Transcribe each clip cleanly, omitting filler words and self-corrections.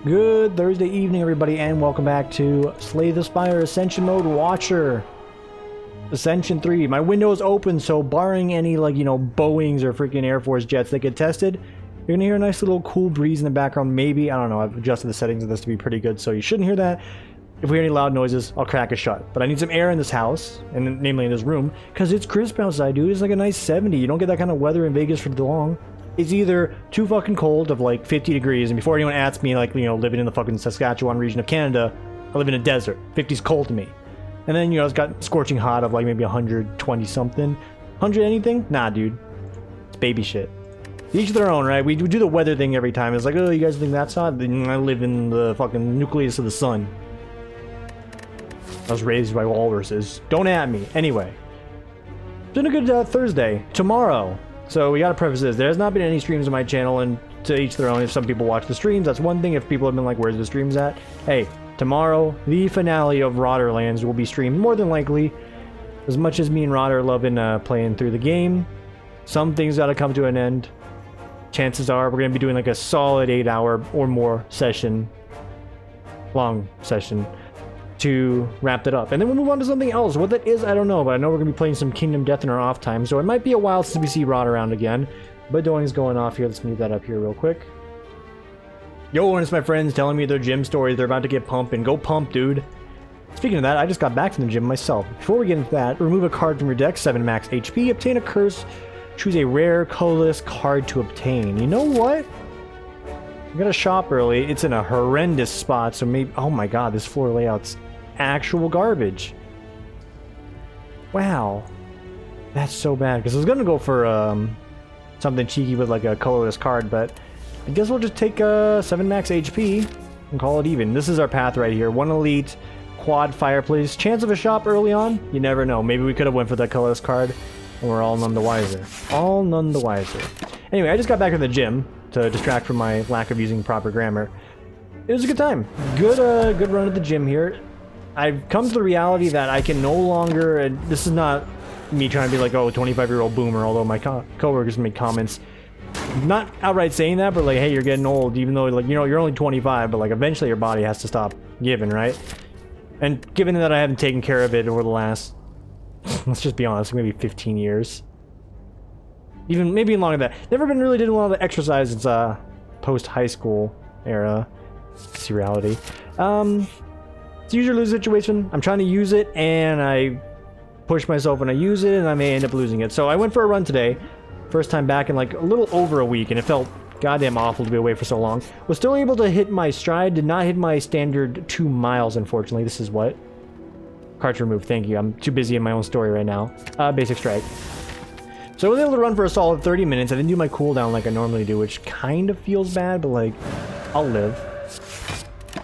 Good Thursday evening, everybody, and welcome back to Slay the Spire Ascension Mode Watcher. Ascension 3. My window is open, so barring any, Boeings or freaking Air Force jets that get tested, you're gonna hear a nice little cool breeze in the background, maybe. I don't know, I've adjusted the settings of this to be pretty good, so you shouldn't hear that. If we hear any loud noises, I'll crack it shut. But I need some air in this house, and namely in this room, because it's crisp outside, dude. It's like a nice 70. You don't get that kind of weather in Vegas for too long. It's either too fucking cold of like 50 degrees, and before anyone asks me, living in the fucking Saskatchewan region of Canada, I live in a desert. 50's cold to me. And then, it's got scorching hot of like maybe 120 something. 100 anything? Nah, dude. It's baby shit. Each their own, right? We do the weather thing every time. It's like, oh, you guys think that's hot? Then I live in the fucking nucleus of the sun. I was raised by walruses. Don't at me. Anyway. It's been a good Thursday. Tomorrow. So we gotta preface this. There has not been any streams on my channel, and to each their own. If some people watch the streams, that's one thing. If people have been like, where's the streams at? Hey, tomorrow, the finale of Rodderlands will be streamed, more than likely. As much as me and Rod are loving playing through the game, some things gotta come to an end. Chances are we're gonna be doing like a solid 8-hour or more session. Long session. To wrap it up, and then we'll move on to something else. What that is, I don't know, but I know we're gonna be playing some Kingdom Death in our off time, so it might be a while since we see Rod around again. But Doing's going off here. Let's move that up here real quick. Yo, and it's my friends telling me their gym stories. They're about to get pumping. Go pump, dude. Speaking of that, I just got back from the gym myself. Before we get into that, remove a card from your deck, 7 max HP, obtain a curse, choose a rare colorless card to obtain. You know what? I gotta shop early. It's in a horrendous spot, so maybe. Oh my god, this floor layout's actual garbage. Wow, that's so bad, because I was gonna go for something cheeky with like a colorless card, but I guess we'll just take 7 max HP and call it even. This is our path right here. 1 elite, quad fireplace, chance of a shop early on, you never know. Maybe we could have went for that colorless card and we're all none the wiser. All none the wiser. Anyway, I just got back to the gym to distract from my lack of using proper grammar. It was a good time. Good run at the gym here. I've come to the reality that I can no longer, and this is not me trying to be like, oh, 25-year-old boomer, although my coworkers make comments, not outright saying that, but like, hey, you're getting old, even though, like, you're only 25, but like, eventually your body has to stop giving, right? And given that I haven't taken care of it over the last, let's just be honest, maybe 15 years. Even, maybe longer than that. Never been really doing a lot of exercise since, post-high school era. It's reality. It's a use or lose situation. I'm trying to use it, and I push myself when I use it, and I may end up losing it. So I went for a run today. First time back in like a little over a week, and it felt goddamn awful to be away for so long. Was still able to hit my stride. Did not hit my standard 2 miles, unfortunately. This is what? Cart removed. Thank you. I'm too busy in my own story right now. Basic strike. So I was able to run for a solid 30 minutes. I didn't do my cooldown like I normally do, which kind of feels bad, but like, I'll live.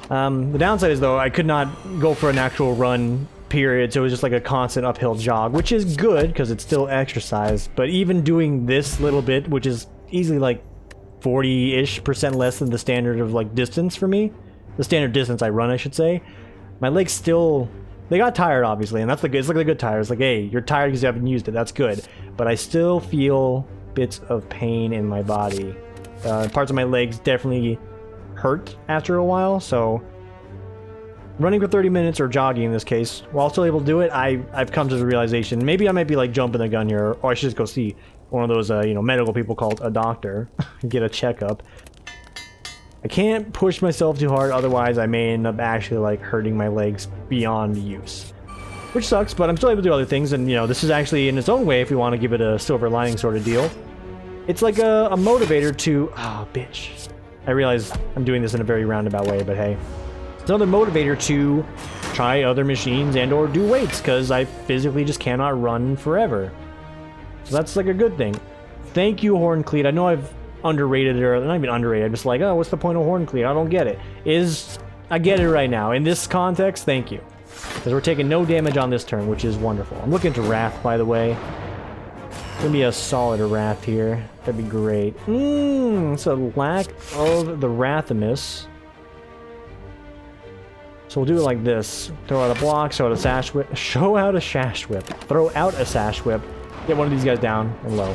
The downside is, though, I could not go for an actual run, period, so it was just like a constant uphill jog, which is good, because it's still exercise, but even doing this little bit, which is easily like 40-ish% less than the standard of, like, distance for me, the standard distance I run, I should say, my legs still, they got tired, obviously, and that's the good, it's like the good tired, it's like, hey, you're tired because you haven't used it, that's good, but I still feel bits of pain in my body. Parts of my legs definitely hurt after a while, so running for 30 minutes or jogging in this case, while still able to do it, I've come to the realization maybe I might be like jumping the gun here, or I should just go see one of those medical people called a doctor and get a checkup. I can't push myself too hard, otherwise I may end up actually like hurting my legs beyond use, which sucks, but I'm still able to do other things, and this is actually in its own way, if we want to give it a silver lining sort of deal, it's like a motivator to bitch. I realize I'm doing this in a very roundabout way, but hey. It's another motivator to try other machines and or do weights, because I physically just cannot run forever. So that's like a good thing. Thank you, Horncleat. I know I've underrated it, or not even underrated, I'm just like, oh, what's the point of Horncleat? I don't get it. I get it right now. In this context, thank you. Because we're taking no damage on this turn, which is wonderful. I'm looking to Wrath, by the way. Gonna be a solid Wrath here. That'd be great. It's a lack of the Rathamus. So we'll do it like this. Throw out a block, show out a sash whip. Show out a sash whip. Throw out a sash whip. Get one of these guys down and low.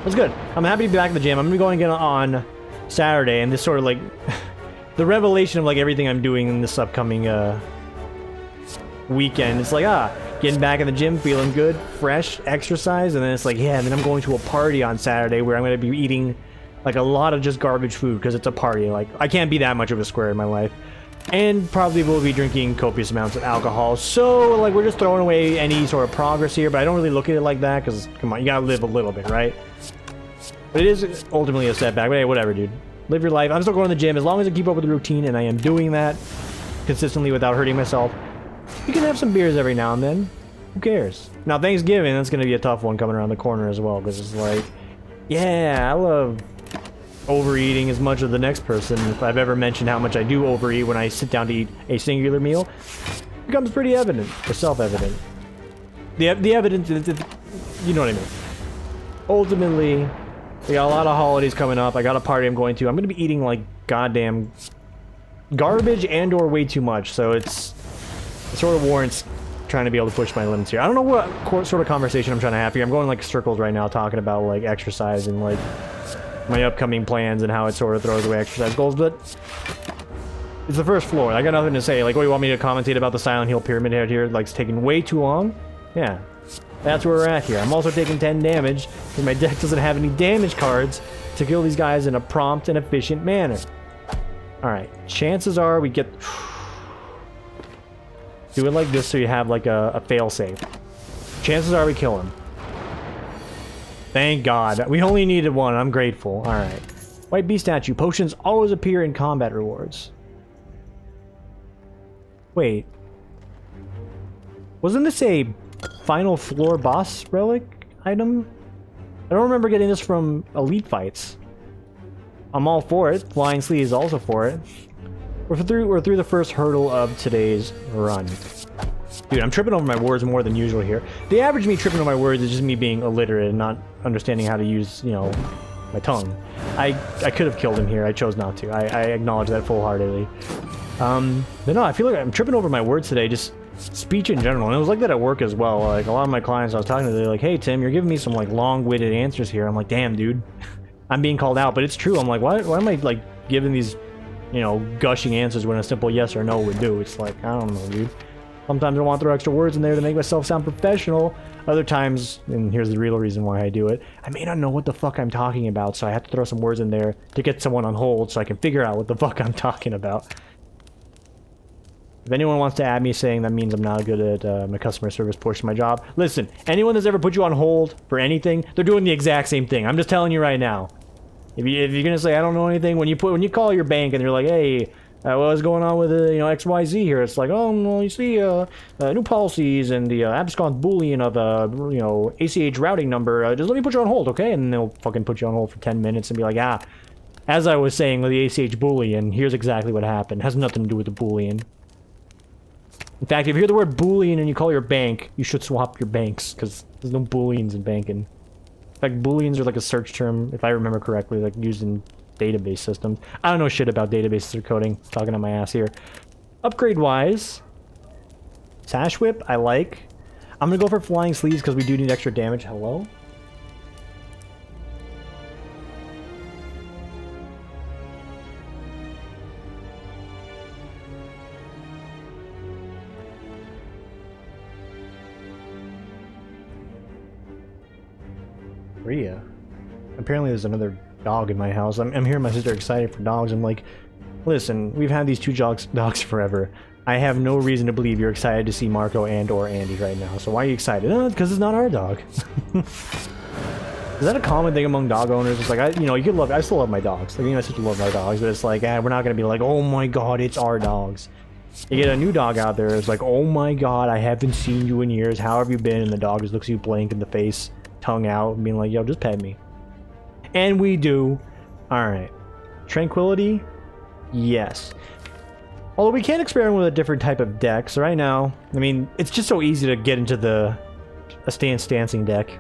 That's good. I'm happy to be back at the gym. I'm gonna be going again on Saturday, and this sort of like the revelation of like everything I'm doing in this upcoming weekend. It's like, getting back in the gym, feeling good, fresh, exercise, and then it's like, yeah, and then I'm going to a party on Saturday where I'm going to be eating like a lot of just garbage food because it's a party. Like, I can't be that much of a square in my life. And probably will be drinking copious amounts of alcohol. So, like, we're just throwing away any sort of progress here, but I don't really look at it like that because, come on, you gotta live a little bit, right? But it is ultimately a setback. But hey, whatever, dude. Live your life. I'm still going to the gym as long as I keep up with the routine, and I am doing that consistently without hurting myself. You can have some beers every now and then. Who cares? Now, Thanksgiving, that's going to be a tough one coming around the corner as well, because it's like, yeah, I love overeating as much as the next person. If I've ever mentioned how much I do overeat when I sit down to eat a singular meal, it becomes pretty evident, or self-evident. The evidence, you know what I mean. Ultimately, we got a lot of holidays coming up. I got a party I'm going to. I'm going to be eating, like, goddamn garbage and or way too much, so it sort of warrants trying to be able to push my limits here. I don't know what sort of conversation I'm trying to have here. I'm going, like, circles right now talking about, like, exercise and, like, my upcoming plans and how it sort of throws away exercise goals, but it's the first floor. I got nothing to say. Like, oh, you want me to commentate about the Silent Hill Pyramid Head here? Like, it's taking way too long? Yeah. That's where we're at here. I'm also taking 10 damage, because my deck doesn't have any damage cards to kill these guys in a prompt and efficient manner. Alright. Chances are we get... Do it like this so you have, like, a fail-safe. Chances are we kill him. Thank God. We only needed one. I'm grateful. Alright. White Beast statue. Potions always appear in combat rewards. Wait. Wasn't this a final floor boss relic item? I don't remember getting this from elite fights. I'm all for it. Flying Sleeve is also for it. We're through the first hurdle of today's run. Dude, I'm tripping over my words more than usual here. The average me tripping over my words is just me being illiterate and not understanding how to use, you know, my tongue. I could have killed him here. I chose not to. I acknowledge that full-heartedly. But no, I feel like I'm tripping over my words today, just speech in general. And it was like that at work as well. Like, a lot of my clients I was talking to, they're like, hey, Tim, you're giving me some, like, long-witted answers here. I'm like, damn, dude. I'm being called out. But it's true. I'm like, why am I, like, giving these, you know, gushing answers when a simple yes or no would do? It's like, I don't know, dude. Sometimes I want to throw extra words in there to make myself sound professional. Other times, and here's the real reason why I do it, I may not know what the fuck I'm talking about, so I have to throw some words in there to get someone on hold so I can figure out what the fuck I'm talking about. If anyone wants to add me saying that means I'm not good at my customer service portion of my job, listen, anyone that's ever put you on hold for anything, they're doing the exact same thing. I'm just telling you right now. If you're gonna say I don't know anything, when you call your bank and they're like, hey, what's going on with you know, XYZ here? It's like, oh, well, you see, new policies and the abscond boolean of you know, ACH routing number. Just let me put you on hold, okay? And they'll fucking put you on hold for 10 minutes and be like, as I was saying with the ACH boolean, here's exactly what happened. It has nothing to do with the boolean. In fact, if you hear the word boolean and you call your bank, you should swap your banks because there's no booleans in banking. In fact, booleans are like a search term, if I remember correctly, like used in database systems. I don't know shit about databases or coding. Talking on my ass here. Upgrade-wise, Sash Whip, I like. I'm gonna go for Flying Sleeves because we do need extra damage. Hello? Rhea. Apparently there's another dog in my house. I'm hearing my sister excited for dogs. I'm like, listen, we've had these two dogs forever. I have no reason to believe you're excited to see Marco and or Andy right now. So why are you excited? Because it's not our dog. Is that a common thing among dog owners? It's like, you know, you could love, I still love my dogs. Like, me and my sister love our dogs, but it's like, we're not going to be like, oh my god, it's our dogs. You get a new dog out there, it's like, oh my god, I haven't seen you in years. How have you been? And the dog just looks you blank in the face, tongue out, and being like, yo, just pet me. And we do. Alright. Tranquility? Yes. Although we can experiment with a different type of deck. So right now, I mean, it's just so easy to get into a stancing deck.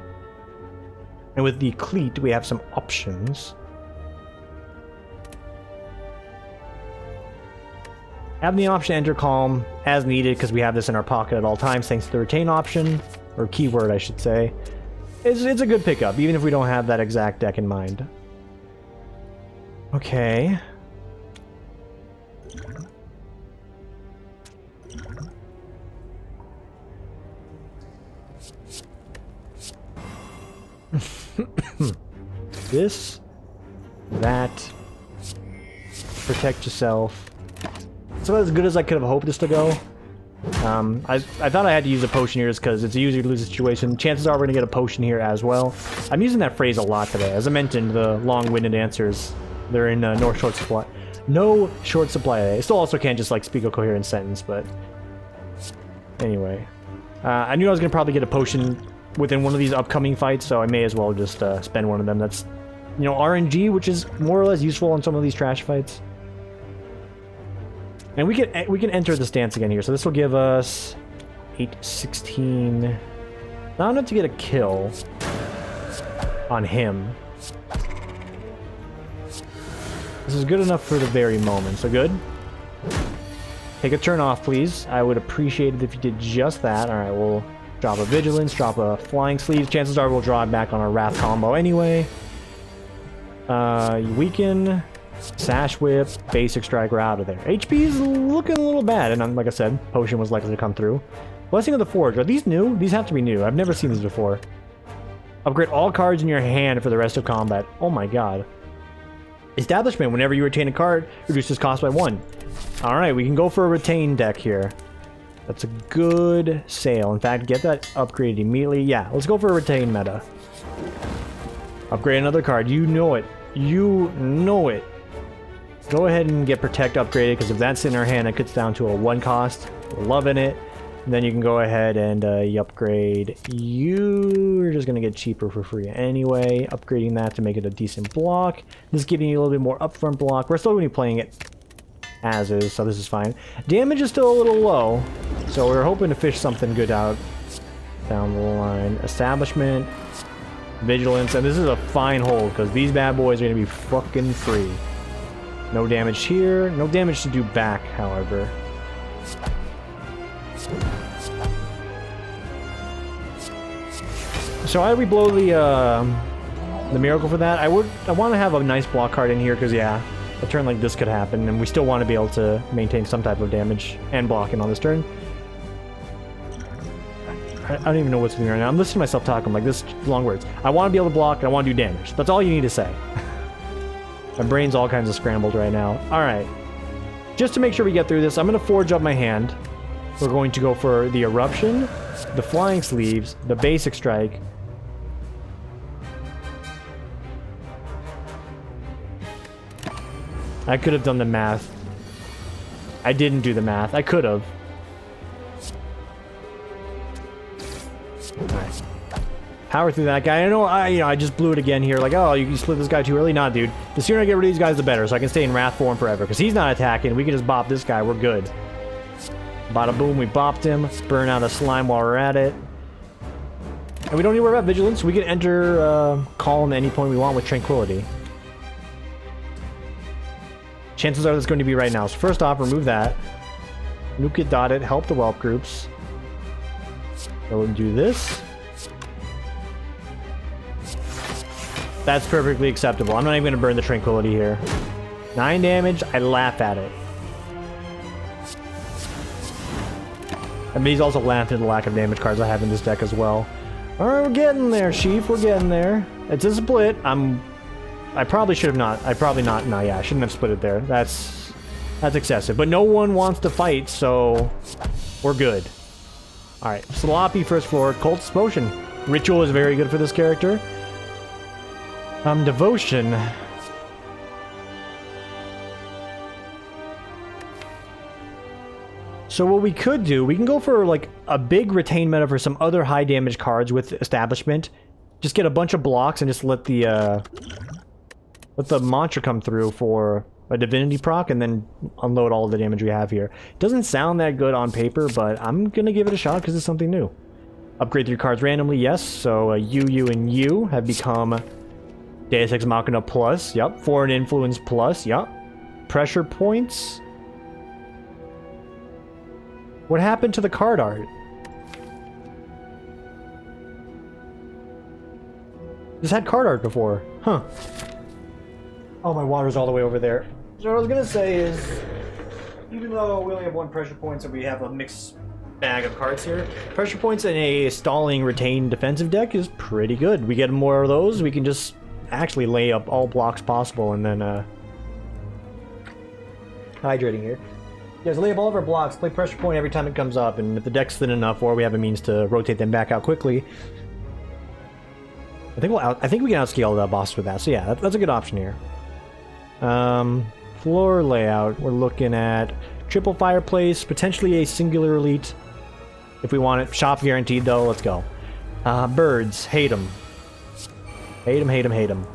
And with the cleat, we have some options. Have the option to enter calm as needed because we have this in our pocket at all times thanks to the retain option, or keyword I should say. It's a good pickup, even if we don't have that exact deck in mind. Okay. This, that, protect yourself. It's about as good as I could have hoped this to go. I thought I had to use a potion here just because it's a use or lose situation. Chances are we're going to get a potion here as well. I'm using that phrase a lot today. As I mentioned, the long-winded answers, they're in no short supply. No short supply today. I still also can't just like speak a coherent sentence, but anyway. I knew I was going to probably get a potion within one of these upcoming fights, so I may as well just spend one of them. That's, you know, RNG, which is more or less useful in some of these trash fights. And we can enter the stance again here. So this will give us 8, 16. Not enough to get a kill on him. This is good enough for the very moment. So good. Take a turn off, please. I would appreciate it if you did just that. All right, we'll drop a vigilance, drop a flying sleeve. Chances are we'll draw it back on our wrath combo anyway. You weaken. Sash whip, basic strike, we're out of there. HP is looking a little bad, and like I said, potion was likely to come through. Blessing of the Forge, are these new? These have to be new. I've never seen these before. Upgrade all cards in your hand for the rest of combat. Oh my god. Establishment, whenever you retain a card, reduces cost by 1. Alright, we can go for a retain deck here. That's a good sale. In fact, get that upgraded immediately. Yeah, let's go for a retain meta. Upgrade another card. You know it. You know it. Go ahead and get Protect upgraded, because if that's in our hand, it cuts down to a 1 cost. We're loving it. And then you can go ahead and you upgrade. You're just going to get cheaper for free anyway. Upgrading that to make it a decent block. This is giving you a little bit more upfront block. We're still going to be playing it as is, so this is fine. Damage is still a little low, so we're hoping to fish something good out down the line. Establishment, Vigilance, and this is a fine hold, because these bad boys are going to be fucking free. No damage here. No damage to do back, however. So how do we blow the miracle for that? I want to have a nice block card in here, because yeah, a turn like this could happen, and we still want to be able to maintain some type of damage and blocking on this turn. I don't even know what's going on right now. I'm listening to myself talk. I'm like, this is long words. I want to be able to block, and I want to do damage. That's all you need to say. My brain's all kinds of scrambled right now. Alright. Just to make sure we get through this, I'm going to forge up my hand. We're going to go for the Eruption, the Flying Sleeves, the Basic Strike. I could have done the math. I didn't do the math. I could have. Alright. Power through that guy. I know I just blew it again here. Like, oh, you split this guy too early? Nah, dude. The sooner I get rid of these guys, the better. So I can stay in Wrath form forever. Because he's not attacking. We can just bop this guy. We're good. Bada boom, we bopped him. Burn out a slime while we're at it. And we don't need to worry about Vigilance. We can enter Calm at any point we want with Tranquility. Chances are that's going to be right now. So first off, remove that. Nuke it, dot it. Help the whelp groups. So we'll do this. That's perfectly acceptable. I'm not even going to burn the Tranquility here. 9 damage, I laugh at it. I mean, he's also laughing at the lack of damage cards I have in this deck as well. Alright, we're getting there, Sheep. We're getting there. It's a split. I probably should have not. No, yeah, I shouldn't have split it there. That's excessive. But no one wants to fight, so we're good. Alright, Sloppy first floor. Cult's Potion. Ritual is very good for this character. Devotion. So what we could do, we can go for like a big retain meta for some other high damage cards with Establishment. Just get a bunch of blocks and just let the mantra come through for a divinity proc and then unload all of the damage we have here. Doesn't sound that good on paper, but I'm gonna give it a shot because it's something new. Upgrade 3 cards randomly, yes. So you, and you have become Deus Ex Machina plus, yep. Foreign Influence plus, yep. Pressure points. What happened to the card art? This had card art before. Huh. Oh, my water's all the way over there. So what I was gonna say is, even though we only have 1 pressure point, so we have a mixed bag of cards here. Pressure points in a stalling, retained defensive deck is pretty good. We get more of those, we can just actually lay up all blocks possible, and then hydrating here. Yeah, so lay up all of our blocks, play pressure point every time it comes up, and if the deck's thin enough, or we have a means to rotate them back out quickly, I think we can outscale the boss with that. So yeah, that's a good option here. Floor layout, we're looking at triple fireplace, potentially a singular elite if we want it. Shop guaranteed though, let's go. Birds, hate them. Hate them, hate them, hate them.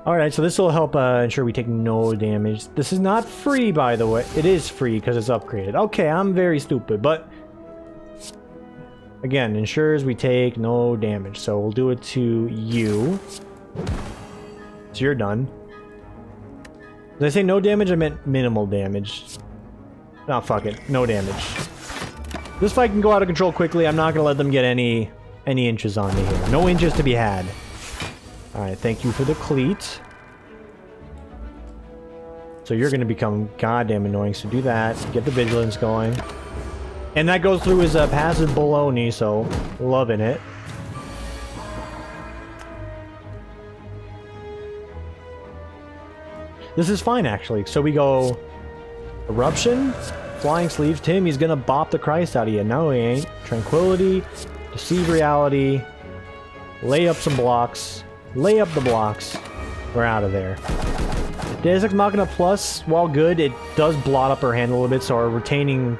Alright, so this will help ensure we take no damage. This is not free, by the way. It is free because it's upgraded. Okay, I'm very stupid, but again, ensures we take no damage. So we'll do it to you. So you're done. Did I say no damage? I meant minimal damage. Oh, fuck it. No damage. This fight can go out of control quickly. I'm not going to let them get any inches on me here. No inches to be had. Alright, thank you for the cleat. So you're going to become goddamn annoying, so do that. Get the vigilance going. And that goes through his passive baloney, so loving it. This is fine, actually. So we go Eruption, Flying Sleeves. Tim, he's going to bop the Christ out of you. No, he ain't. Tranquility, Deceive Reality, lay up some blocks. Lay up the blocks. We're out of there. Deus Ex Machina Plus, while good, it does blot up our hand a little bit, so our retaining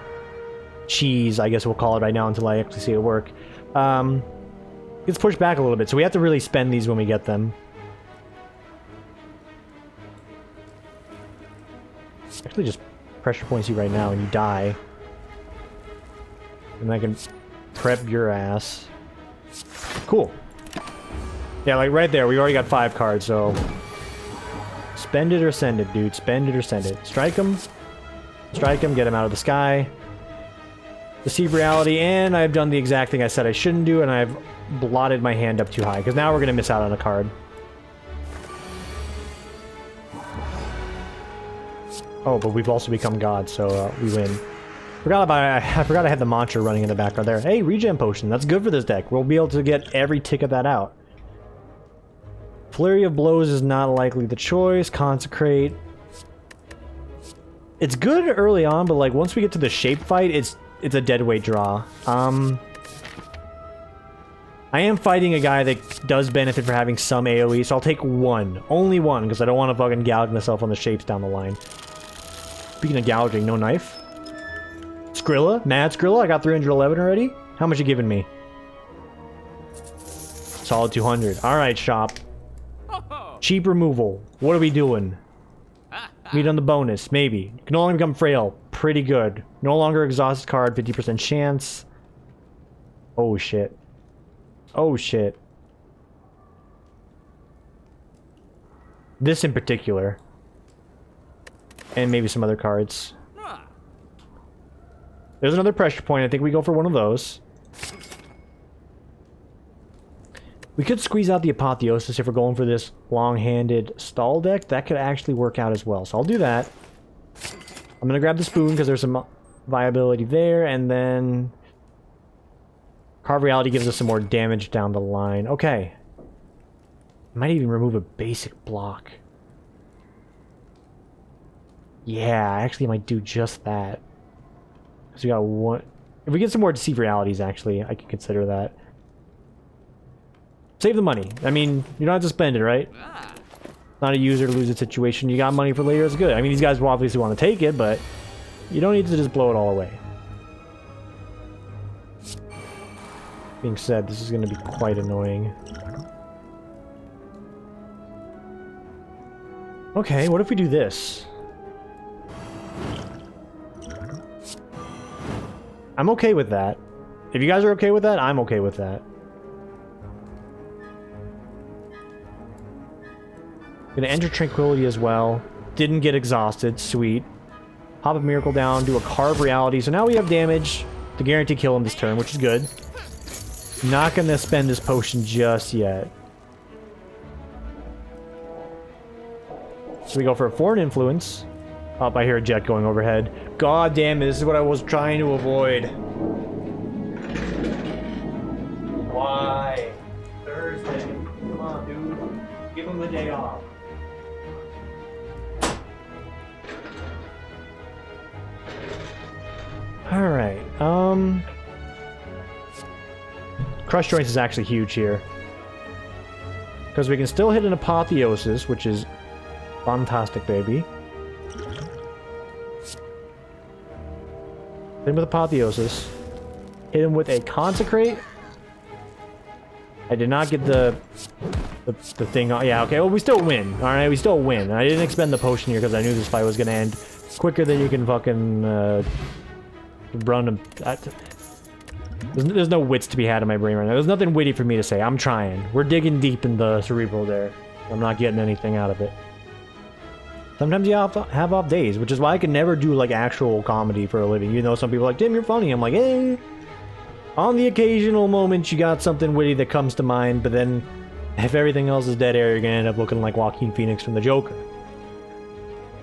cheese, I guess we'll call it right now until I actually see it work, gets pushed back a little bit, so we have to really spend these when we get them. Actually just pressure points you right now and you die. And I can prep your ass. Cool. Yeah, like right there, we already got 5 cards, so spend it or send it, dude. Spend it or send it. Strike him. Strike him, get him out of the sky. Deceive Reality, and I've done the exact thing I said I shouldn't do, and I've blotted my hand up too high, because now we're going to miss out on a card. Oh, but we've also become gods, so we win. I forgot I had the mantra running in the background there. Hey, regen potion. That's good for this deck. We'll be able to get every tick of that out. Flurry of Blows is not likely the choice. Consecrate. It's good early on, but like once we get to the shape fight, it's a deadweight draw. I am fighting a guy that does benefit for having some AoE, so I'll take one. Only one, because I don't want to fucking gouge myself on the shapes down the line. Speaking of gouging, no knife. Skrilla? Mad Skrilla? I got 311 already? How much you giving me? Solid 200. Alright, shop. Cheap removal. What are we doing? Meet on the bonus. Maybe. Can no longer become frail. Pretty good. No longer exhausted card. 50% chance. Oh shit. Oh shit. This in particular. And maybe some other cards. There's another pressure point. I think we go for one of those. We could squeeze out the Apotheosis if we're going for this long-handed stall deck. That could actually work out as well. So I'll do that. I'm going to grab the spoon because there's some viability there. And then Carve Reality gives us some more damage down the line. Okay. Might even remove a basic block. Yeah, I actually might do just that. Because we got one... If we get some more Deceive Realities, actually, I can consider that. Save the money. I mean, you don't have to spend it, right? Not a user to lose a situation. You got money for later, it's good. I mean, these guys will obviously want to take it, but you don't need to just blow it all away. Being said, this is going to be quite annoying. Okay, what if we do this? I'm okay with that. If you guys are okay with that, I'm okay with that. Gonna enter Tranquility as well. Didn't get exhausted. Sweet. Pop a Miracle down. Do a Carve Reality. So now we have damage to guarantee kill him this turn, which is good. Not gonna spend this potion just yet. So we go for a foreign influence. Oh, I hear a jet going overhead. God damn it, this is what I was trying to avoid. Why? Thursday. Come on, dude. Give him the day off. Alright, Crush Joints is actually huge here. Because we can still hit an Apotheosis, which is fantastic, baby. Hit him with Apotheosis. Hit him with a Consecrate. I did not get the thing on. Yeah, okay, well, we still win. Alright, we still win. I didn't expend the potion here because I knew this fight was going to end quicker than you can fucking run him. There's no wits to be had in my brain right now. There's nothing witty for me to say. I'm trying. We're digging deep in the cerebral there. I'm not getting anything out of it. Sometimes you have off days, which is why I can never do like actual comedy for a living. You know, some people are like, Tim, you're funny. I'm like, eh. On the occasional moment, you got something witty that comes to mind, but then if everything else is dead air, you're gonna end up looking like Joaquin Phoenix from the Joker.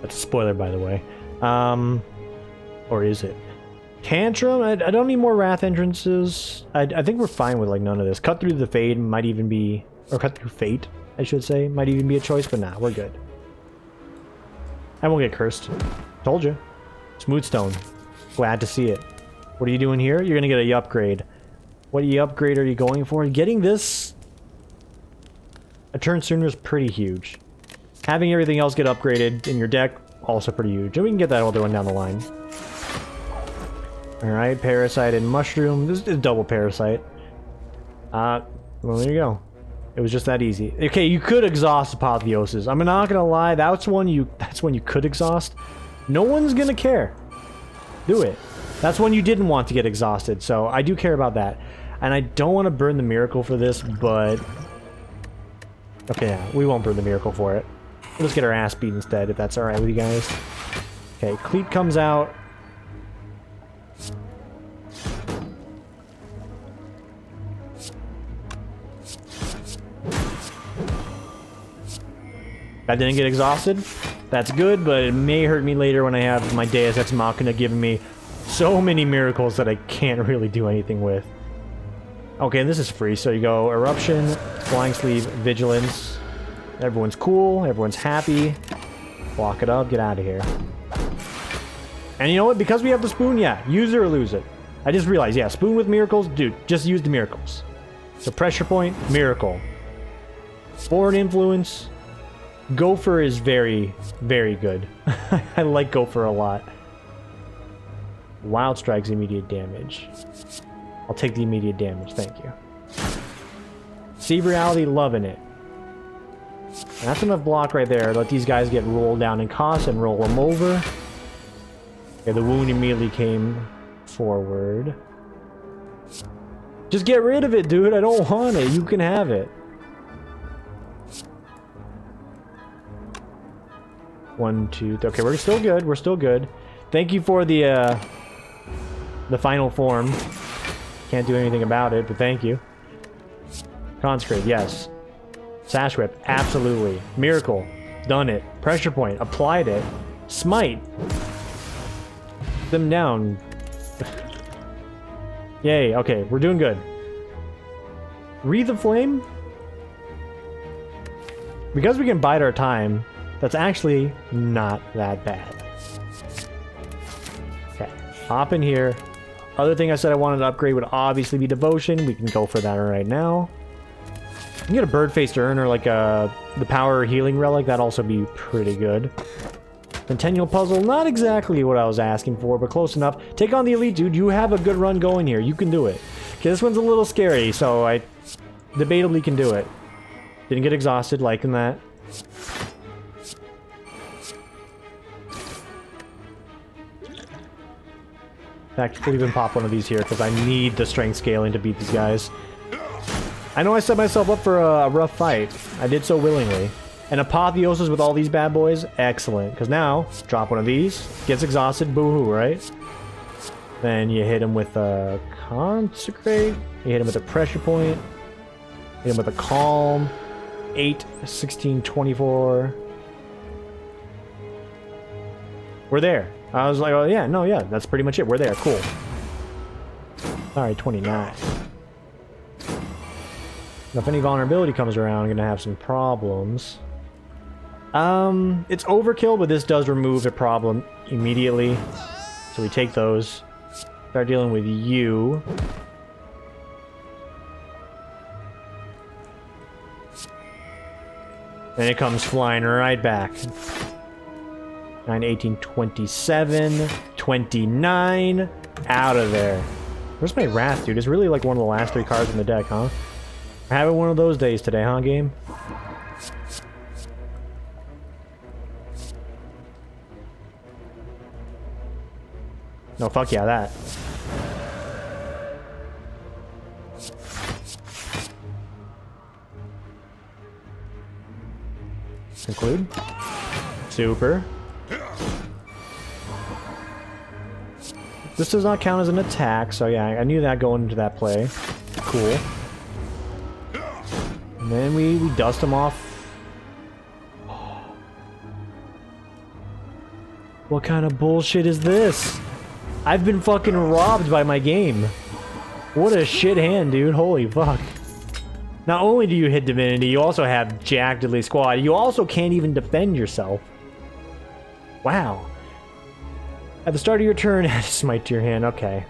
That's a spoiler, by the way. Or is it? Tantrum? I don't need more Wrath entrances. I think we're fine with like none of this. Cut Through the Fade might even be... Or Cut Through Fate, I should say. Might even be a choice, but nah, we're good. I won't get cursed. Told you. Smooth Stone. Glad to see it. What are you doing here? You're gonna get a upgrade. What upgrade are you going for? Getting this a turn sooner is pretty huge. Having everything else get upgraded in your deck, also pretty huge. And we can get that other one down the line. Alright, Parasite and Mushroom. This is double Parasite. Well, there you go. It was just that easy. Okay, you could exhaust Apotheosis. I'm not gonna lie, that's one you could exhaust. No one's gonna care. Do it. That's one you didn't want to get exhausted, so I do care about that. And I don't want to burn the Miracle for this, but... Okay, yeah, we won't burn the Miracle for it. Let's get our ass beat instead, if that's alright with you guys. Okay, Cleat comes out. I didn't get exhausted. That's good, but it may hurt me later when I have my Deus Ex Machina giving me so many miracles that I can't really do anything with. Okay, and this is free, so you go Eruption, Flying Sleeve, Vigilance. Everyone's cool, everyone's happy. Block it up, get out of here. And you know what? Because we have the Spoon, yeah, use it or lose it. I just realized, yeah, Spoon with miracles, dude, just use the miracles. So Pressure Point, Miracle. Forward Influence. Gopher is very, very good. I like Gopher a lot. Wild Strike's immediate damage. I'll take the immediate damage, thank you. See Reality, loving it. And that's enough block right there. Let these guys get rolled down in cost and roll them over. Okay, the wound immediately came forward. Just get rid of it, dude. I don't want it. You can have it. 1, 2, 3. Okay, we're still good. We're still good. Thank you for the final form. Can't do anything about it, but thank you. Consecrate, yes. Sash Whip, absolutely. Miracle, done it. Pressure Point, applied it. Smite. Them down. Yay, okay, we're doing good. Wreath of Flame? Because we can bide our time, that's actually not that bad. Okay, hop in here. Other thing I said I wanted to upgrade would obviously be Devotion. We can go for that right now. You can get a Bird-Faced Urn or like the Power Healing Relic. That'd also be pretty good. Centennial Puzzle, not exactly what I was asking for, but close enough. Take on the Elite, dude. You have a good run going here. You can do it. Okay, this one's a little scary, so I debatably can do it. Didn't get exhausted, liking that. In fact, could even pop one of these here because I need the strength scaling to beat these guys. I know I set myself up for a rough fight. I did so willingly. And Apotheosis with all these bad boys, excellent. Because now, drop one of these, gets exhausted, boo-hoo, right? Then you hit him with a Consecrate. You hit him with a Pressure Point. Hit him with a Calm. 8, 16, 24. We're there. I was like, oh yeah, no, yeah, that's pretty much it. We're there. Cool. Alright, 29. Now, if any vulnerability comes around, I'm gonna have some problems. It's overkill, but this does remove a problem immediately. So we take those. Start dealing with you. And it comes flying right back. 9, 18, 27, 29. Out of there. Where's my Wrath, dude? It's really like one of the last 3 cards in the deck, huh? We're having one of those days today, huh, game? No, fuck yeah, that. Conclude. Super. This does not count as an attack, so yeah, I knew that going into that play. Cool. And then we dust him off. What kind of bullshit is this? I've been fucking robbed by my game. What a shit hand, dude. Holy fuck. Not only do you hit Divinity, you also have Jack Diddley Squad. You also can't even defend yourself. Wow. At the start of your turn, add Smite to your hand. Okay.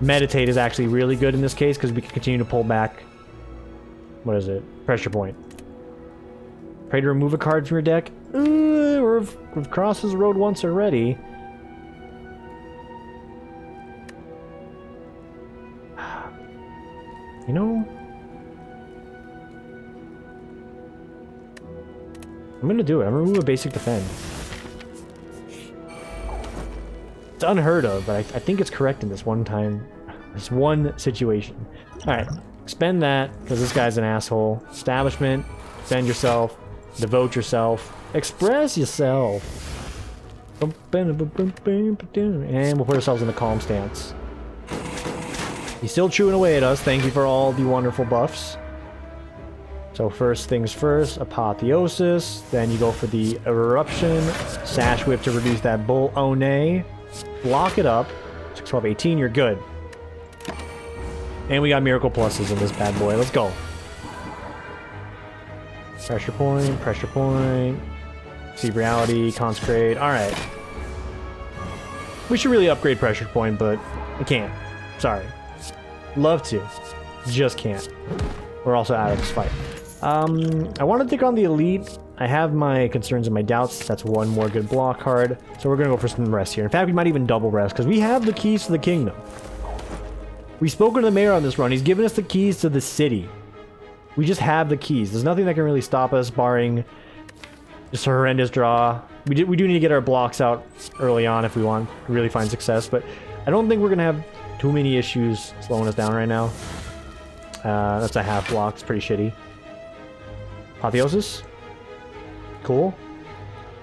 Meditate is actually really good in this case because we can continue to pull back. What is it? Pressure point. Pray to remove a card from your deck. We've crossed this road once already. You know, I'm gonna do it. I'm gonna remove a basic defend. It's unheard of, but I think it's correct in this one time. This one situation. Alright, expend that, because this guy's an asshole. Establishment, defend yourself, devote yourself, express yourself. And we'll put ourselves in the calm stance. He's still chewing away at us. Thank you for all the wonderful buffs. So first things first, Apotheosis. Then you go for the Eruption. Sash Whip to reduce that Bull One. Block it up. 6, 12, 18, you're good. And we got Miracle Pluses in this bad boy. Let's go. Pressure point, pressure point. See Reality, Consecrate. Alright. We should really upgrade pressure point, but I can't. Sorry. Love to. Just can't. We're also out of this fight. I want to take on the Elite. I have my concerns and my doubts. That's one more good block card. So we're going to go for some rest here. In fact, we might even double rest because we have the keys to the kingdom. We've spoken to the mayor on this run. He's given us the keys to the city. We just have the keys. There's nothing that can really stop us barring just a horrendous draw. We do need to get our blocks out early on if we want to really find success. But I don't think we're going to have too many issues slowing us down right now. That's a half block. It's pretty shitty. Apotheosis. Cool.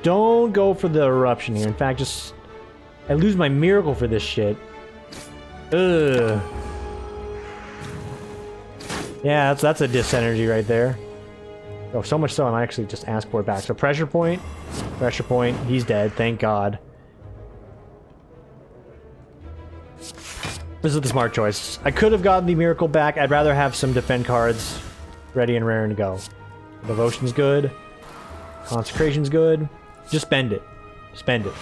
Don't go for the Eruption here. In fact, just... I lose my Miracle for this shit. Ugh. Yeah, that's a disenergy right there. Oh, so much so I might actually just ask for it back. So pressure point. He's dead. Thank God. This is the smart choice. I could have gotten the Miracle back. I'd rather have some defend cards ready and raring to go. Devotion's good. Consecration's good. Just spend it. Spend it.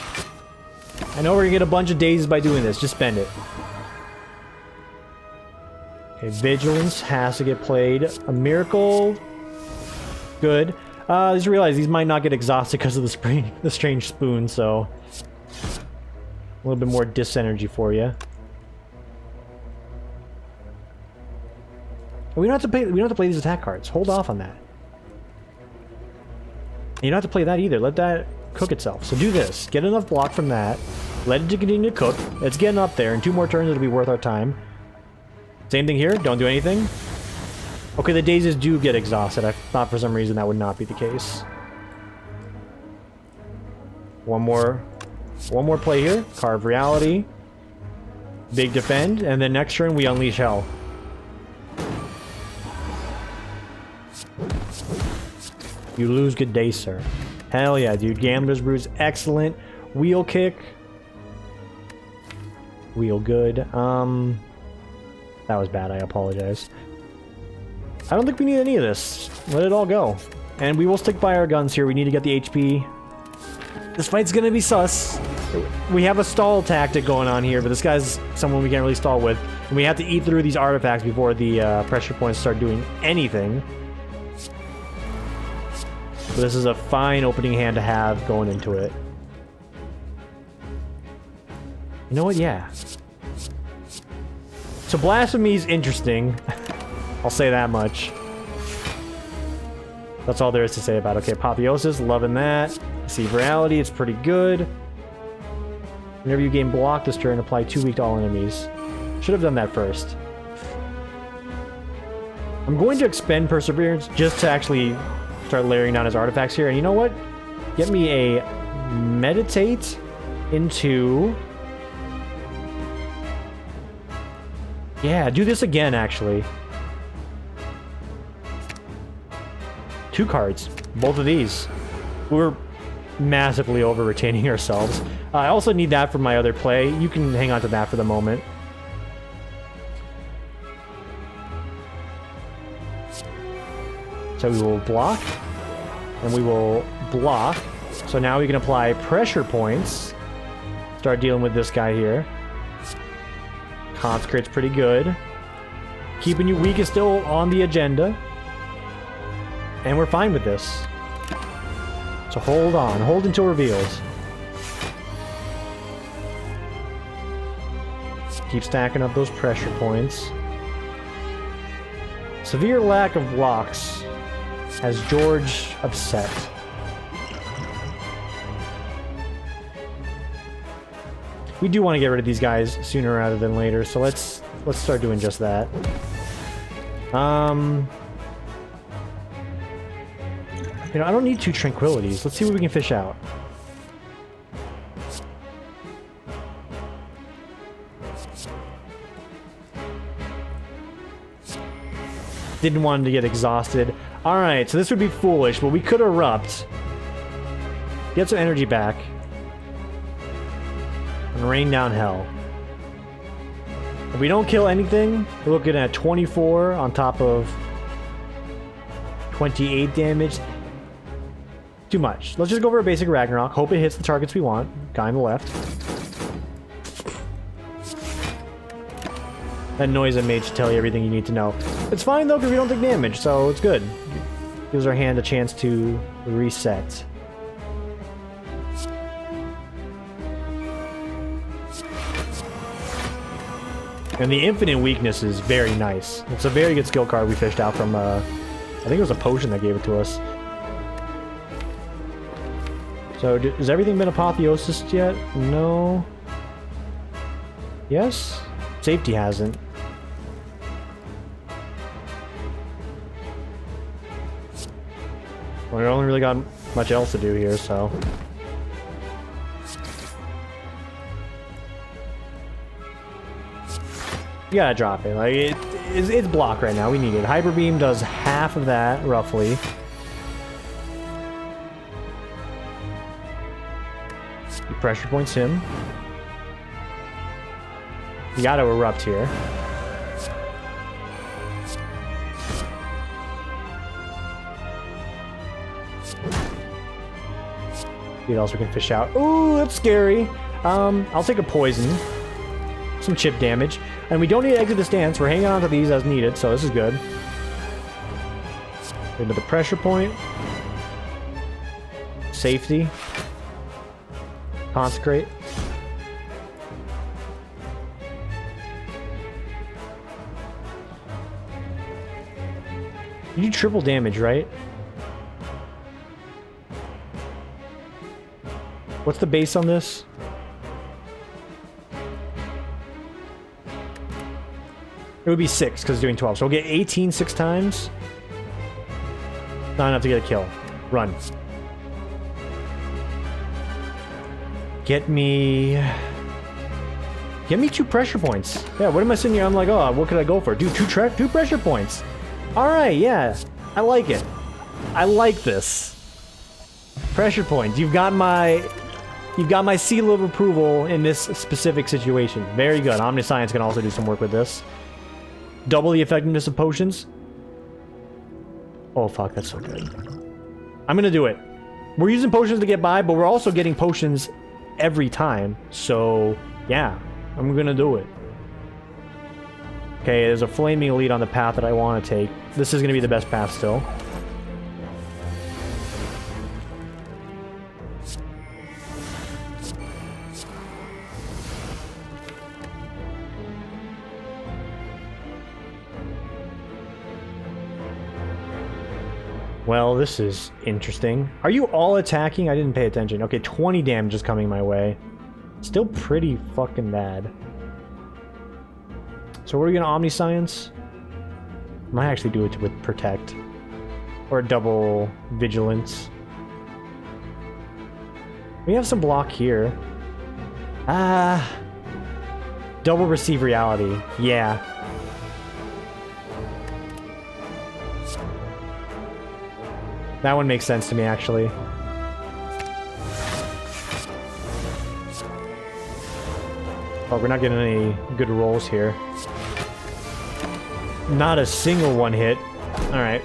I know we're gonna get a bunch of dazes by doing this. Just spend it. Okay, Vigilance has to get played. A Miracle. Good. I just realized these might not get exhausted because of the strange spoon, so... A little bit more disenergy for you. We don't have to play these attack cards. Hold off on that. And you don't have to play that either. Let that cook itself. So do this. Get enough block from that. Let it continue to cook. It's getting up there. In 2 more turns, it'll be worth our time. Same thing here. Don't do anything. Okay, the dazes do get exhausted. I thought for some reason that would not be the case. One more play here. Carve Reality. Big defend. And then next turn, we unleash Hell. You lose. Good day, sir. Hell yeah, dude. Gambler's Brews, excellent. Wheel kick. Wheel good. That was bad, I apologize. I don't think we need any of this. Let it all go. And we will stick by our guns here. We need to get the HP. This fight's gonna be sus. We have a stall tactic going on here, but this guy's someone we can't really stall with. And we have to eat through these artifacts before the pressure points start doing anything. So this is a fine opening hand to have going into it. You know what? Yeah. So Blasphemy's interesting. I'll say that much. That's all there is to say about it. Okay, Apotheosis, loving that. Deceive Reality, it's pretty good. Whenever you gain block this turn, apply 2 weak to all enemies. Should have done that first. I'm going to expend Perseverance just to actually start layering down his artifacts here. And you know what? Get me a Meditate into... Yeah, do this again, actually. 2 cards. Both of these. We're massively over-retaining ourselves. I also need that for my other play. You can hang on to that for the moment. So we will block. And we will block. So now we can apply pressure points. Start dealing with this guy here. Consecrate's pretty good. Keeping you weak is still on the agenda. And we're fine with this. So hold on. Hold until revealed. Keep stacking up those pressure points. Severe lack of blocks has George upset. We do want to get rid of these guys sooner rather than later, so let's start doing just that. You know, I don't need 2 tranquilities. Let's see what we can fish out. Didn't want him to get exhausted. Alright, so this would be foolish, but we could erupt. Get some energy back. And rain down hell. If we don't kill anything, we're looking at 24 on top of 28 damage. Too much. Let's just go for a basic Ragnarok. Hope it hits the targets we want. Guy on the left. That noise I made should tell you everything you need to know. It's fine though, because we don't take damage, so it's good. Gives our hand a chance to reset. And the Infinite Weakness is very nice. It's a very good skill card we fished out from, I think it was a potion that gave it to us. So, has everything been apotheosis yet? No. Yes? Safety hasn't. Well, we only really got much else to do here, so... You gotta drop it. Like, it's blocked right now. We need it. Hyper Beam does half of that, roughly. He pressure points him. You gotta erupt here. See what else we can fish out. Ooh, that's scary. I'll take a poison. Some chip damage. And we don't need to exit the stance. We're hanging on to these as needed, so this is good. Into the pressure point. Safety. Consecrate. You do triple damage, right? What's the base on this? It would be 6, because it's doing 12. So we'll get 18 6 times. Not enough to get a kill. Run. Get me 2 pressure points. Yeah, what am I sitting here? I'm like, oh, what could I go for? Dude, 2 pressure points. Alright, yeah. I like it. I like this. Pressure points. You've got my seal of approval in this specific situation. Very good. Omniscience can also do some work with this. Double the effectiveness of potions. Oh fuck, that's so good. I'm gonna do it. We're using potions to get by, but we're also getting potions every time. So yeah, I'm gonna do it. Okay, there's a flaming elite on the path that I want to take. This is gonna be the best path still. Well, this is interesting. Are you all attacking? I didn't pay attention. Okay, 20 damage is coming my way. Still pretty fucking bad. So what are we gonna Omniscience? Might actually do it with Protect. Or double Vigilance. We have some block here. Double Receive Reality. Yeah. That one makes sense to me, actually. Oh, we're not getting any good rolls here. Not a single one hit. Alright.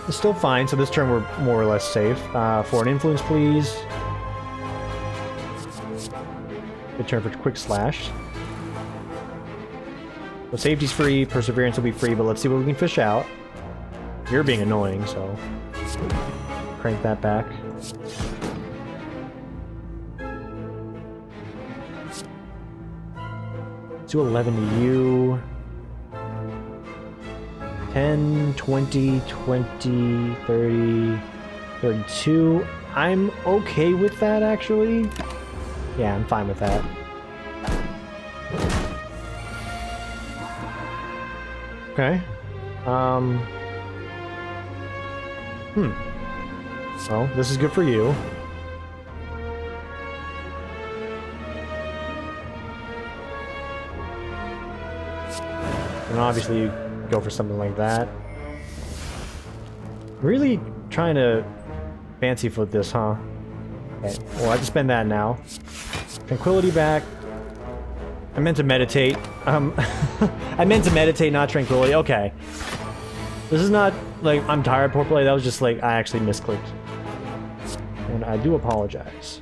It's still fine, so this turn we're more or less safe. For an influence, please. Good turn for Quick Slash. So safety's free, Perseverance will be free, but let's see what we can fish out. You're being annoying, so crank that back. Let's do 11 to you. 10, 20, 20, 30, 32. I'm okay with that, actually. Yeah, I'm fine with that. Okay. Well, this is good for you. And obviously you go for something like that. Really trying to fancy foot this, huh? Okay, well I have to spend that now. Tranquility back. I meant to meditate. I meant to meditate, not tranquility. Okay. This is not like I'm tired poor play, that was just like I actually misclicked. And I do apologize.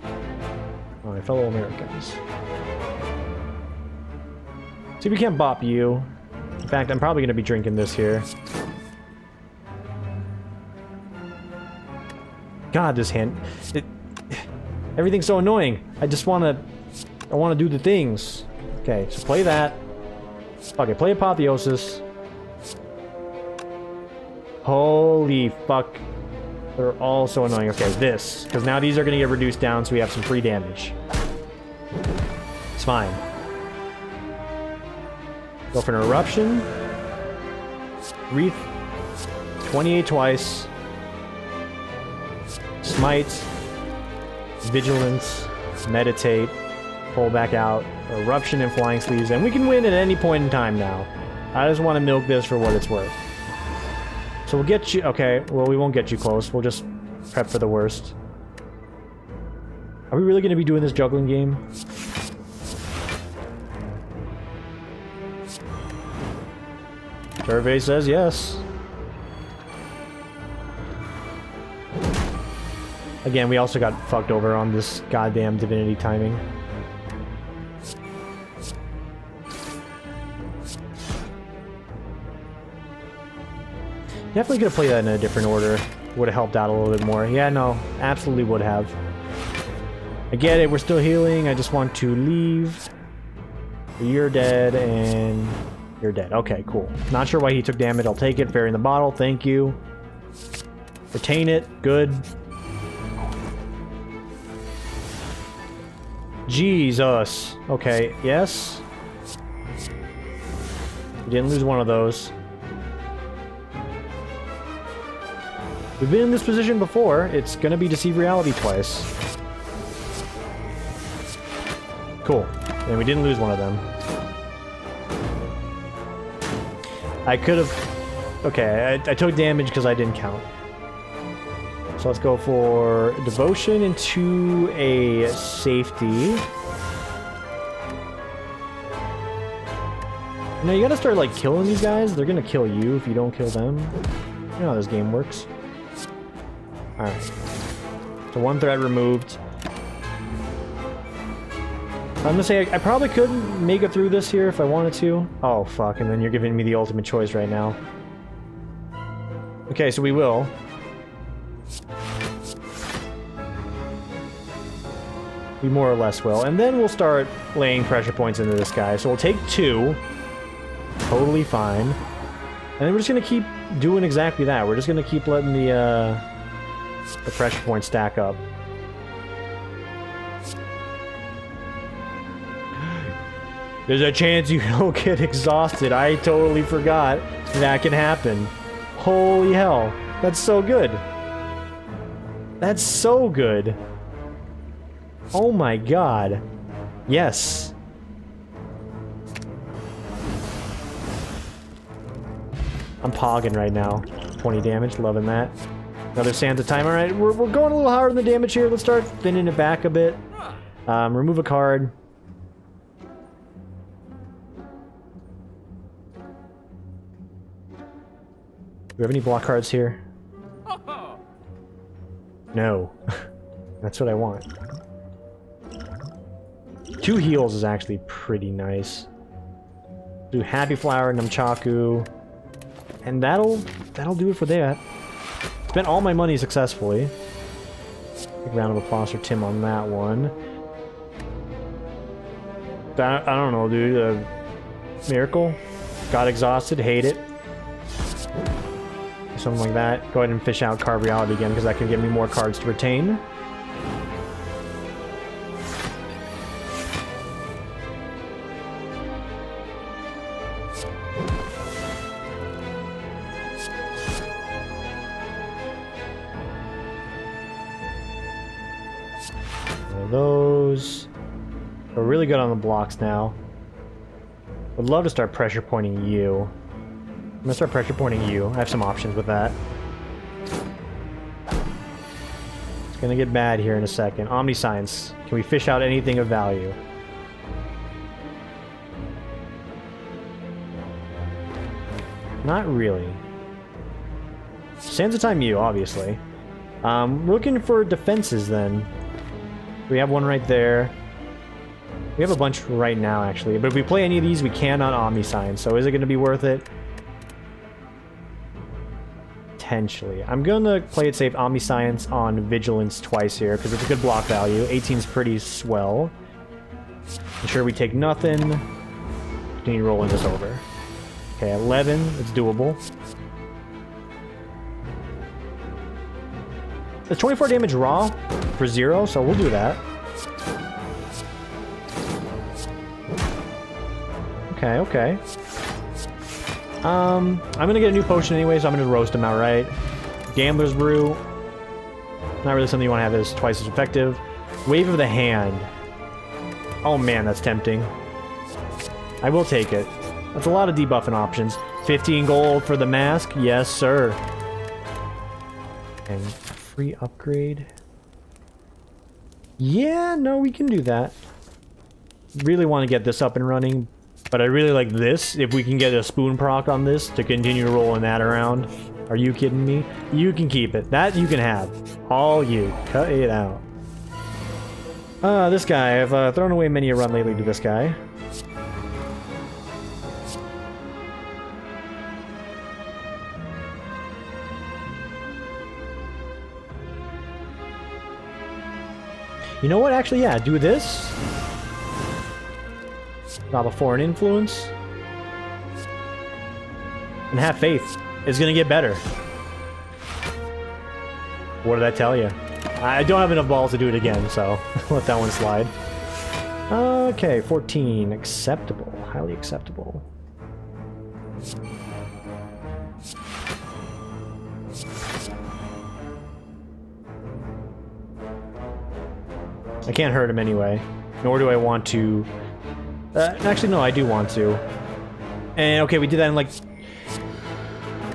My fellow Americans. See, we can't bop you. In fact, I'm probably gonna be drinking this here. God, this hand. Everything's so annoying. I wanna do the things. Okay, so play that. Okay, play Apotheosis. Holy fuck. They're all so annoying. Okay, this. Because now these are going to get reduced down so we have some free damage. It's fine. Go for an Eruption. Wreath. 28 twice. Smite. Vigilance. Meditate. Pull back out. Eruption and Flying Sleeves. And we can win at any point in time now. I just want to milk this for what it's worth. So we'll get you... Okay, well, we won't get you close. We'll just prep for the worst. Are we really going to be doing this juggling game? Survey says yes. Again, we also got fucked over on this goddamn divinity timing. Definitely could have played that in a different order. Would have helped out a little bit more. Yeah, no, absolutely would have. I get it, we're still healing. I just want to leave. You're dead, and you're dead. Okay, cool. Not sure why he took damage. I'll take it. Fairy in the bottle. Thank you. Retain it. Good. Jesus. Okay, yes. We didn't lose one of those. We've been in this position before. It's gonna be Deceive Reality twice. Cool. And we didn't lose one of them. I could have... Okay, I took damage because I didn't count. So let's go for devotion into a safety. Now you gotta start like killing these guys. They're gonna kill you if you don't kill them. You know how this game works. Alright. So one threat removed. I'm gonna say I probably could make it through this here if I wanted to. Oh fuck, and then you're giving me the ultimate choice right now. Okay, so we will. We more or less will. And then we'll start laying pressure points into this guy. So we'll take 2. Totally fine. And then we're just gonna keep doing exactly that. We're just gonna keep letting the pressure points stack up. There's a chance you don't get exhausted. I totally forgot that can happen. Holy hell. That's so good. That's so good. Oh my god. Yes. I'm pogging right now. 20 damage, loving that. Another Santa time. Alright, we're going a little higher on the damage here. Let's start thinning it back a bit. Remove a card. Do we have any block cards here? No. That's what I want. 2 heals is actually pretty nice. Do Happy Flower, Nunchaku. And that'll do it for that. Spent all my money successfully. Big round of applause for Tim on that one. I don't know, dude. Miracle. Got exhausted. Hate it. Something like that. Go ahead and fish out Card Reality again, because that can give me more cards to retain. Those. We're really good on the blocks now. Would love to start pressure pointing you. I'm gonna start pressure pointing you. I have some options with that. It's gonna get bad here in a second. Omniscience. Can we fish out anything of value? Not really. Sands of Time you, obviously. We're looking for defenses then. We have one right there. We have a bunch right now, actually. But if we play any of these, we can on Omniscience. So is it going to be worth it? Potentially. I'm going to play it safe Omniscience on Vigilance twice here, because it's a good block value. 18's pretty swell. Ensure we take nothing. Continue rolling this over. Okay, 11. It's doable. It's 24 damage raw for 0, so we'll do that. Okay, okay. I'm gonna get a new potion anyway, so I'm gonna roast him outright. Gambler's Brew. Not really something you want to have that's twice as effective. Wave of the Hand. Oh man, that's tempting. I will take it. That's a lot of debuffing options. 15 gold for the mask. Yes, sir. And free upgrade. Yeah, no, we can do that. Really want to get this up and running, but I really like this. If we can get a spoon proc on this to continue rolling that around. Are you kidding me? You can keep it. That you can have. All you. Cut it out. This guy. I've thrown away many a run lately to this guy. You know what? Actually, yeah, do this. Stop a foreign influence. And have faith. It's gonna get better. What did I tell you? I don't have enough balls to do it again, so let that one slide. Okay, 14. Acceptable. Highly acceptable. I can't hurt him anyway. Nor do I want to... actually, no, I do want to. And, okay, we did that in, like...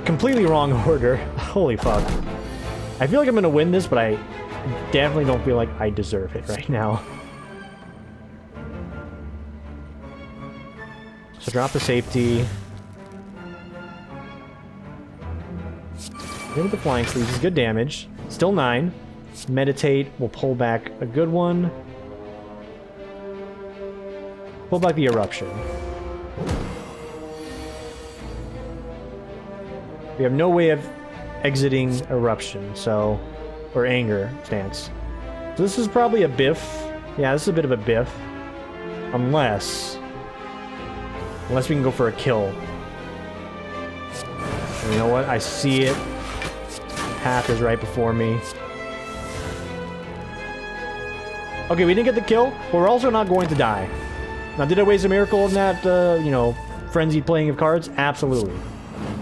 completely wrong order. Holy fuck. I feel like I'm gonna win this, but I definitely don't feel like I deserve it right now. So drop the safety. Hit with the flying sleeves is good damage. Still 9. Meditate. We'll pull back a good one. Pull back the eruption. We have no way of exiting eruption, so... or anger stance. So this is probably a biff. Yeah, this is a bit of a biff. Unless we can go for a kill. And you know what? I see it. The path is right before me. Okay, we didn't get the kill, but we're also not going to die. Now, did I waste a miracle in that, you know, frenzied playing of cards? Absolutely.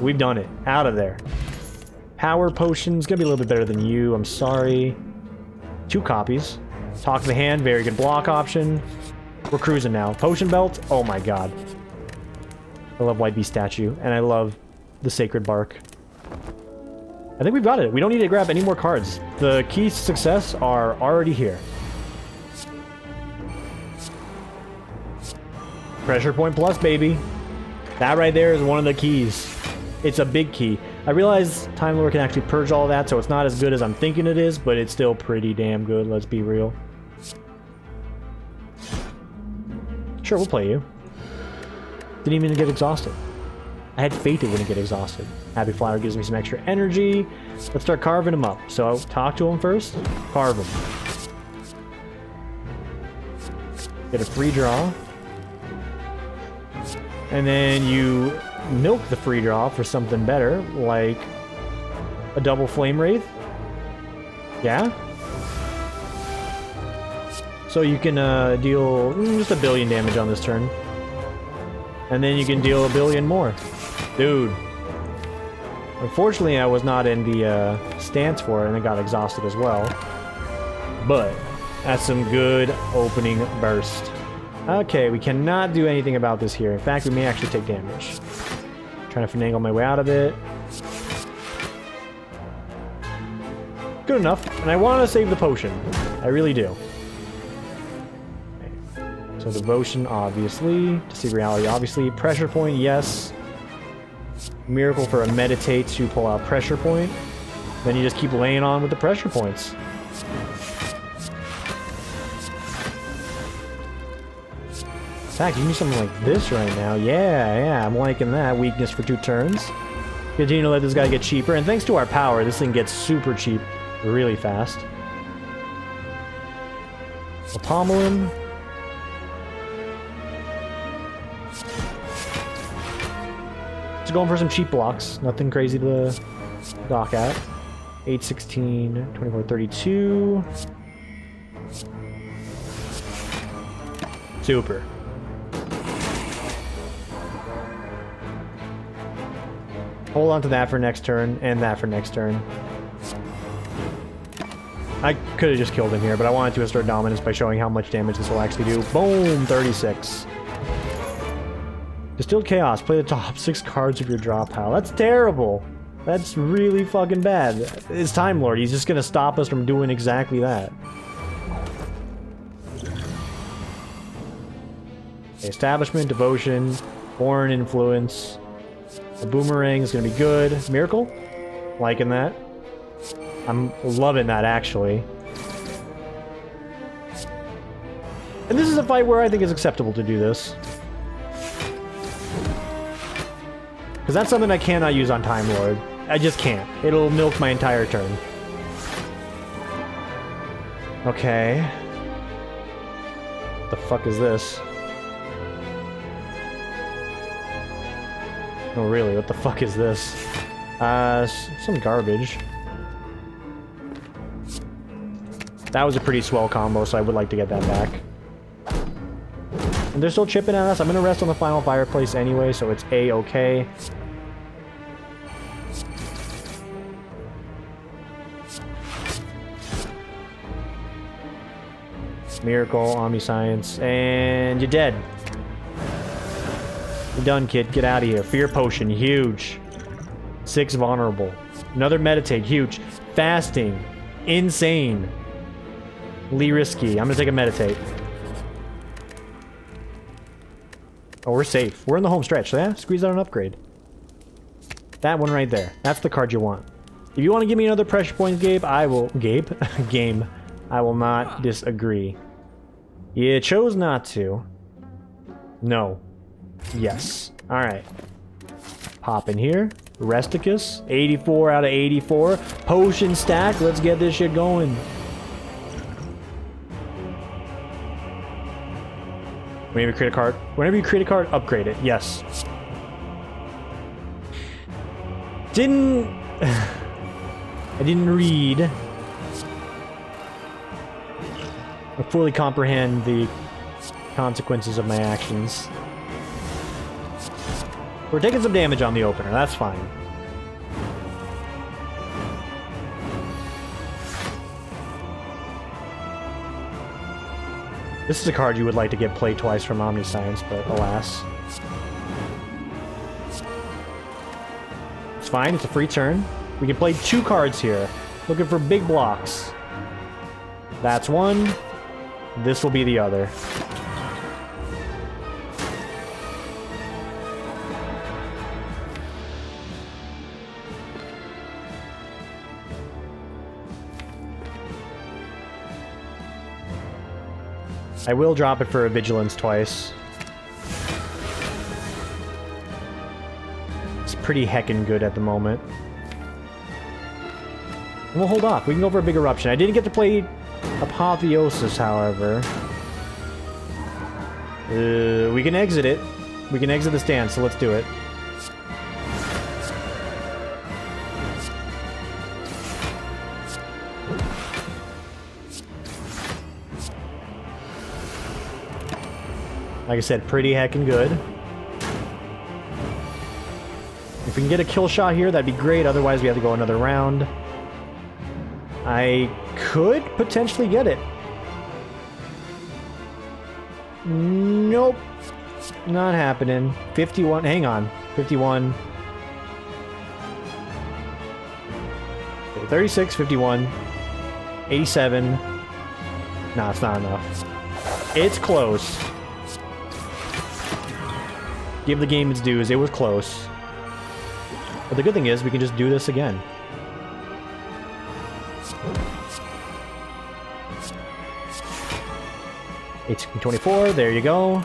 We've done it. Out of there. Power potion's gonna be a little bit better than you. I'm sorry. 2 copies. Talk to the hand. Very good block option. We're cruising now. Potion belt. Oh my god. I love White Beast statue, and I love the Sacred Bark. I think we've got it. We don't need to grab any more cards. The keys to success are already here. Pressure point plus, baby. That right there is one of the keys. It's a big key. I realize Time Lord can actually purge all that, so it's not as good as I'm thinking it is, but it's still pretty damn good, let's be real. Sure, we'll play you. Didn't even get exhausted. I had faith it wouldn't get exhausted. Happy Flower gives me some extra energy. Let's start carving him up. So I'll talk to him first. Carve him. Get a free draw. And then you milk the free draw for something better, like a double Flame Wraith. Yeah? So you can deal just 1 billion damage on this turn. And then you can deal 1 billion more. Dude. Unfortunately, I was not in the stance for it, and I got exhausted as well. But that's some good opening burst. Okay, we cannot do anything about this here. In fact, we may actually take damage. Trying to finagle my way out of it. Good enough. And I want to save the potion. I really do. Okay. So devotion, obviously. To see reality, obviously. Pressure point, yes. Miracle for a meditate to pull out pressure point. Then you just keep laying on with the pressure points. In fact, you can do something like this right now. Yeah, I'm liking that. Weakness for 2 turns. Continue to let this guy get cheaper. And thanks to our power, this thing gets super cheap really fast. We'll pommel him. Just going for some cheap blocks. Nothing crazy to dock at. 8, 16, 24, 32. Super. Hold on to that for next turn, and that for next turn. I could have just killed him here, but I wanted to assert dominance by showing how much damage this will actually do. Boom! 36. Distilled Chaos. Play the top 6 cards of your draw pile. That's terrible. That's really fucking bad. It's Time Lord. He's just gonna stop us from doing exactly that. Establishment, Devotion, Foreign Influence. A Boomerang is going to be good. Miracle? Liking that. I'm loving that, actually. And this is a fight where I think it's acceptable to do this. Because that's something I cannot use on Time Lord. I just can't. It'll milk my entire turn. Okay. What the fuck is this? Oh, really? What the fuck is this? Some garbage. That was a pretty swell combo, so I would like to get that back. And they're still chipping at us. I'm gonna rest on the final fireplace anyway, so it's A-okay. Miracle, Omniscience, and you're dead. You're done, kid. Get out of here. Fear Potion, huge. 6 Vulnerable. Another Meditate, huge. fasting. Insane. Lee risky. I'm gonna take a meditate. Oh, we're safe. We're in the home stretch. So yeah, squeeze out an upgrade. That one right there. That's the card you want. If you want to give me another pressure points, Gabe, I will... Gabe? Game. I will not disagree. You chose not to. No. Yes. Alright. Pop in here. Resticus. 84 out of 84. Potion stack. Let's get this shit going. Whenever you create a card. Whenever you create a card, upgrade it. Yes. I didn't read or fully comprehend the consequences of my actions. We're taking some damage on the opener, that's fine. This is a card you would like to get played twice from Omniscience, but alas. It's fine, it's a free turn. We can play 2 cards here. Looking for big blocks. That's one. This will be the other. I will drop it for a Vigilance twice. It's pretty heckin' good at the moment. And we'll hold off. We can go for a big eruption. I didn't get to play Apotheosis, however. We can exit it. We can exit the stand, so let's do it. Like I said, pretty heckin' good. If we can get a kill shot here, that'd be great. Otherwise, we have to go another round. I could potentially get it. Nope. Not happening. 51. Hang on. 51. 36, 51. 87. Nah, it's not enough. It's close. Give the game its dues. It was close. But the good thing is, we can just do this again. $18.24, there you go.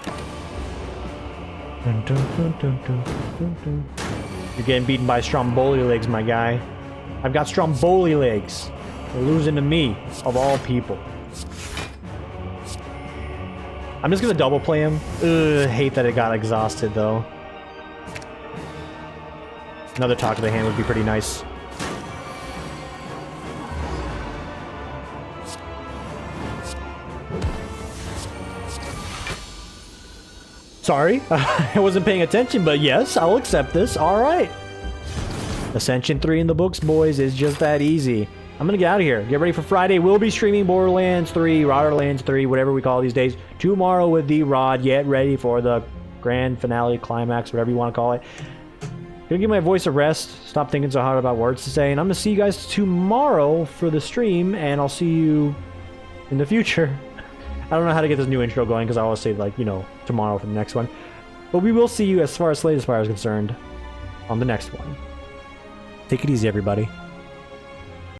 You're getting beaten by Stromboli legs, my guy. I've got Stromboli legs. You're losing to me, of all people. I'm just gonna double play him. Ugh, hate that it got exhausted, though. Another Talk of the Hand would be pretty nice. Sorry, I wasn't paying attention, but yes, I'll accept this. Alright. Ascension 3 in the books, boys. It's just that easy. I'm gonna get out of here. Get ready for Friday. We'll be streaming Borderlands 3, Rodderlands 3, whatever we call it these days. Tomorrow with the Rod. Get ready for the grand finale, climax, whatever you want to call it. Gonna give my voice a rest. Stop thinking so hard about words to say. And I'm gonna see you guys tomorrow for the stream, and I'll see you in the future. I don't know how to get this new intro going because I always say, like, you know, tomorrow for the next one. But we will see you, as far as Slay the Spire is concerned, on the next one. Take it easy, everybody.